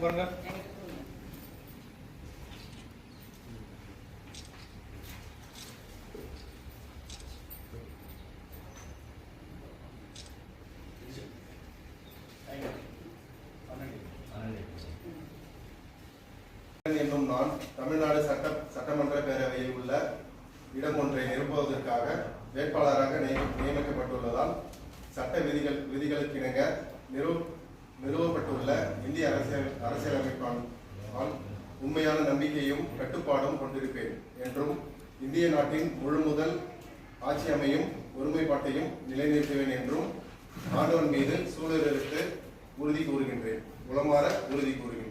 பாருங்க. என்னும் நான் தமிழ்நாடு சட்டமன்ற பேரவையில் உள்ள இடம் ஒன்றை நிரப்புவதற்காக வேட்பாளராக நியமிக்கப்பட்டுள்ளதால் சட்ட விதிகளுக்கிணங்க நிறுவப்பட்டுள்ள இந்திய அரசியலமைப்பால் உண்மையான நம்பிக்கையும் கட்டுப்பாடும் கொண்டிருப்பேன் என்றும் இந்திய நாட்டின் முழுமுதல் ஆட்சி அமையும் ஒருமைப்பாட்டையும் நிலைநிறுத்துவேன் என்றும் ஆண்டவன் மீது சூழலுக்கு உறுதி கூறுகின்றேன். உளமாற உறுதி கூறுகின்றேன்.